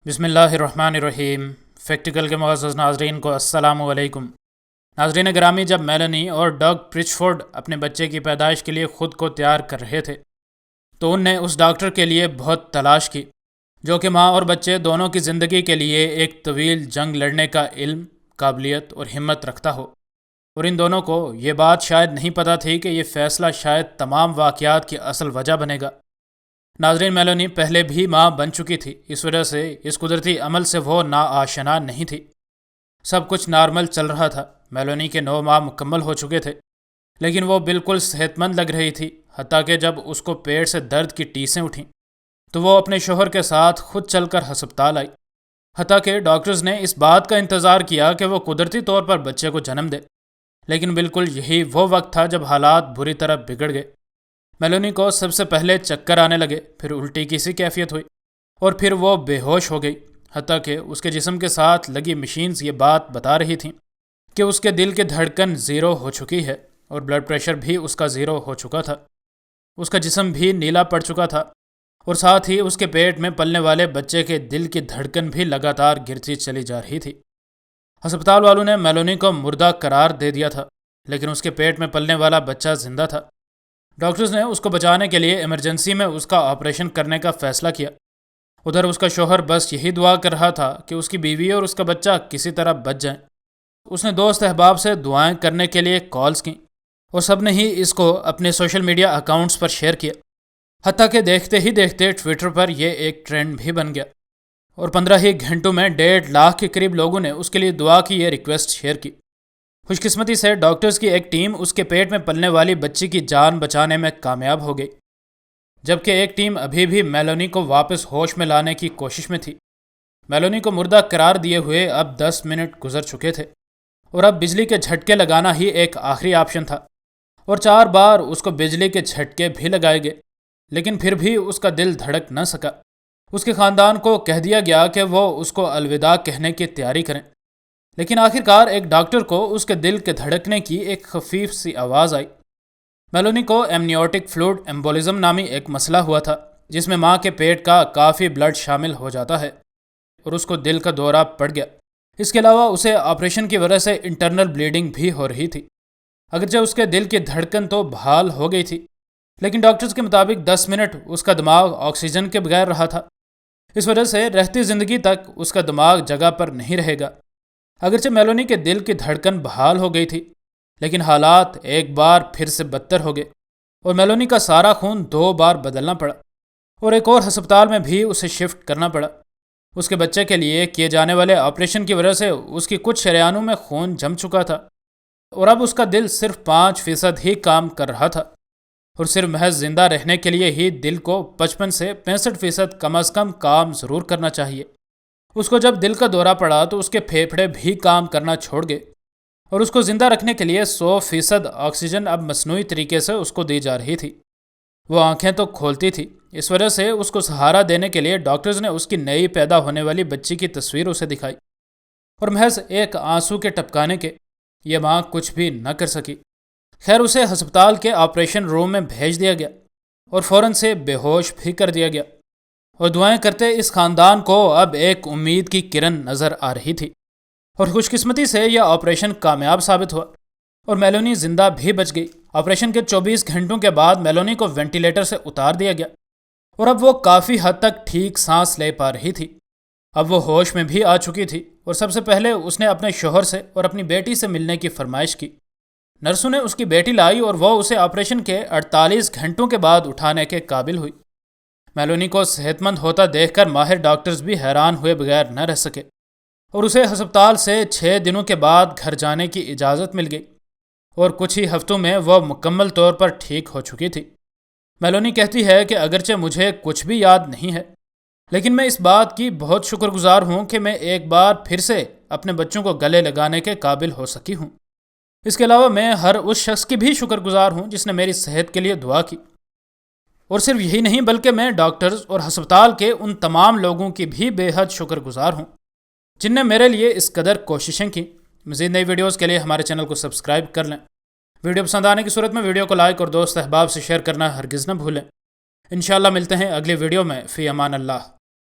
بسم اللہ الرحمن الرحیم۔ فیکٹیکل کے معزز ناظرین کو السلام علیکم۔ ناظرین گرامی، جب میلنی اور ڈگ پرچفورڈ اپنے بچے کی پیدائش کے لیے خود کو تیار کر رہے تھے تو ان نے اس ڈاکٹر کے لیے بہت تلاش کی جو کہ ماں اور بچے دونوں کی زندگی کے لیے ایک طویل جنگ لڑنے کا علم، قابلیت اور ہمت رکھتا ہو، اور ان دونوں کو یہ بات شاید نہیں پتہ تھی کہ یہ فیصلہ شاید تمام واقعات کی اصل وجہ بنے گا۔ ناظرین، میلنی پہلے بھی ماں بن چکی تھی، اس وجہ سے اس قدرتی عمل سے وہ ناآشنا نہیں تھی۔ سب کچھ نارمل چل رہا تھا۔ میلنی کے 9 ماہ مکمل ہو چکے تھے، لیکن وہ بالکل صحت مند لگ رہی تھی، حتیٰ کہ جب اس کو پیٹ سے درد کی ٹیسیں اٹھیں تو وہ اپنے شوہر کے ساتھ خود چل کر ہسپتال آئی، حتیٰ کہ ڈاکٹرز نے اس بات کا انتظار کیا کہ وہ قدرتی طور پر بچے کو جنم دے، لیکن بالکل یہی وہ وقت تھا جب حالات بری طرح بگڑ گئے۔ میلنی کو سب سے پہلے چکر آنے لگے، پھر الٹی کی سی کیفیت ہوئی اور پھر وہ بے ہوش ہو گئی، حتیٰ کہ اس کے جسم کے ساتھ لگی مشینز یہ بات بتا رہی تھیں کہ اس کے دل کی دھڑکن 0 ہو چکی ہے اور بلڈ پریشر بھی اس کا 0 ہو چکا تھا۔ اس کا جسم بھی نیلا پڑ چکا تھا اور ساتھ ہی اس کے پیٹ میں پلنے والے بچے کے دل کی دھڑکن بھی لگاتار گرتی چلی جا رہی تھی۔ ہسپتال والوں نے میلنی کو مردہ قرار دے دیا تھا، لیکن اس کے پیٹ میں پلنے والا بچہ زندہ تھا۔ ڈاکٹرز نے اس کو بچانے کے لیے ایمرجنسی میں اس کا آپریشن کرنے کا فیصلہ کیا۔ ادھر اس کا شوہر بس یہی دعا کر رہا تھا کہ اس کی بیوی اور اس کا بچہ کسی طرح بچ جائیں۔ اس نے دوست احباب سے دعائیں کرنے کے لیے کالز کیں اور سب نے ہی اس کو اپنے سوشل میڈیا اکاؤنٹس پر شیئر کیا، حتیٰ کہ دیکھتے ہی دیکھتے ٹویٹر پر یہ ایک ٹرینڈ بھی بن گیا اور 15 ہی گھنٹوں میں 1.5 لاکھ کے قریب لوگوں نے اس کے لیے دعا کی یہ ریکویسٹ شیئر کی۔ خوش قسمتی سے ڈاکٹرز کی ایک ٹیم اس کے پیٹ میں پلنے والی بچی کی جان بچانے میں کامیاب ہو گئی، جبکہ ایک ٹیم ابھی بھی میلنی کو واپس ہوش میں لانے کی کوشش میں تھی۔ میلنی کو مردہ قرار دیے ہوئے اب 10 منٹ گزر چکے تھے اور اب بجلی کے جھٹکے لگانا ہی ایک آخری آپشن تھا، اور 4 بار اس کو بجلی کے جھٹکے بھی لگائے گئے، لیکن پھر بھی اس کا دل دھڑک نہ سکا۔ اس کے خاندان کو کہہ دیا گیا کہ وہ اس کو الوداع کہنے کی تیاری کریں، لیکن آخرکار ایک ڈاکٹر کو اس کے دل کے دھڑکنے کی ایک خفیف سی آواز آئی۔ میلنی کو ایمنیوٹک فلوئڈ ایمبولزم نامی ایک مسئلہ ہوا تھا، جس میں ماں کے پیٹ کا کافی بلڈ شامل ہو جاتا ہے اور اس کو دل کا دورہ پڑ گیا۔ اس کے علاوہ اسے آپریشن کی وجہ سے انٹرنل بلیڈنگ بھی ہو رہی تھی، اگرچہ اس کے دل کی دھڑکن تو بحال ہو گئی تھی، لیکن ڈاکٹرز کے مطابق 10 منٹ اس کا دماغ آکسیجن کے بغیر رہا تھا۔ اس وجہ سے رہتی زندگی تک اس کا دماغ جگہ پر نہیں رہے گا۔ اگرچہ میلنی کے دل کی دھڑکن بحال ہو گئی تھی، لیکن حالات ایک بار پھر سے بدتر ہو گئے اور میلنی کا سارا خون 2 بار بدلنا پڑا اور ایک اور ہسپتال میں بھی اسے شفٹ کرنا پڑا۔ اس کے بچے کے لیے کیے جانے والے آپریشن کی وجہ سے اس کی کچھ شریانوں میں خون جم چکا تھا اور اب اس کا دل صرف 5% ہی کام کر رہا تھا، اور صرف محض زندہ رہنے کے لیے ہی دل کو 55 سے 65% کم از کم کام ضرور کرنا چاہیے۔ اس کو جب دل کا دورہ پڑا تو اس کے پھیپھڑے بھی کام کرنا چھوڑ گئے اور اس کو زندہ رکھنے کے لیے 100% آکسیجن اب مصنوعی طریقے سے اس کو دی جا رہی تھی۔ وہ آنکھیں تو کھولتی تھی، اس وجہ سے اس کو سہارا دینے کے لیے ڈاکٹرز نے اس کی نئی پیدا ہونے والی بچی کی تصویر اسے دکھائی، اور محض ایک آنسو کے ٹپکانے کے یہ ماں کچھ بھی نہ کر سکی۔ خیر، اسے ہسپتال کے آپریشن روم میں بھیج دیا گیا اور فوراً سے بے ہوش بھی کر دیا گیا، اور دعائیں کرتے اس خاندان کو اب ایک امید کی کرن نظر آ رہی تھی، اور خوش قسمتی سے یہ آپریشن کامیاب ثابت ہوا اور میلنی زندہ بھی بچ گئی۔ آپریشن کے 24 گھنٹوں کے بعد میلنی کو وینٹیلیٹر سے اتار دیا گیا اور اب وہ کافی حد تک ٹھیک سانس لے پا رہی تھی۔ اب وہ ہوش میں بھی آ چکی تھی اور سب سے پہلے اس نے اپنے شوہر سے اور اپنی بیٹی سے ملنے کی فرمائش کی۔ نرسوں نے اس کی بیٹی لائی اور وہ اسے آپریشن کے 48 گھنٹوں کے بعد اٹھانے کے قابل ہوئی۔ میلنی کو صحت مند ہوتا دیکھ کر ماہر ڈاکٹرز بھی حیران ہوئے بغیر نہ رہ سکے اور اسے ہسپتال سے 6 دنوں کے بعد گھر جانے کی اجازت مل گئی اور کچھ ہی ہفتوں میں وہ مکمل طور پر ٹھیک ہو چکی تھی۔ میلنی کہتی ہے کہ اگرچہ مجھے کچھ بھی یاد نہیں ہے، لیکن میں اس بات کی بہت شکر گزار ہوں کہ میں ایک بار پھر سے اپنے بچوں کو گلے لگانے کے قابل ہو سکی ہوں۔ اس کے علاوہ میں ہر اس شخص کی بھی شکر گزار ہوں جس نے میری صحت کے لیے دعا کی، اور صرف یہی نہیں بلکہ میں ڈاکٹرز اور ہسپتال کے ان تمام لوگوں کی بھی بے حد شکر گزار ہوں جن نے میرے لیے اس قدر کوششیں کی۔ مزید نئی ویڈیوز کے لیے ہمارے چینل کو سبسکرائب کر لیں۔ ویڈیو پسند آنے کی صورت میں ویڈیو کو لائک اور دوست احباب سے شیئر کرنا ہرگز نہ بھولیں۔ انشاءاللہ ملتے ہیں اگلی ویڈیو میں۔ فی امان اللہ۔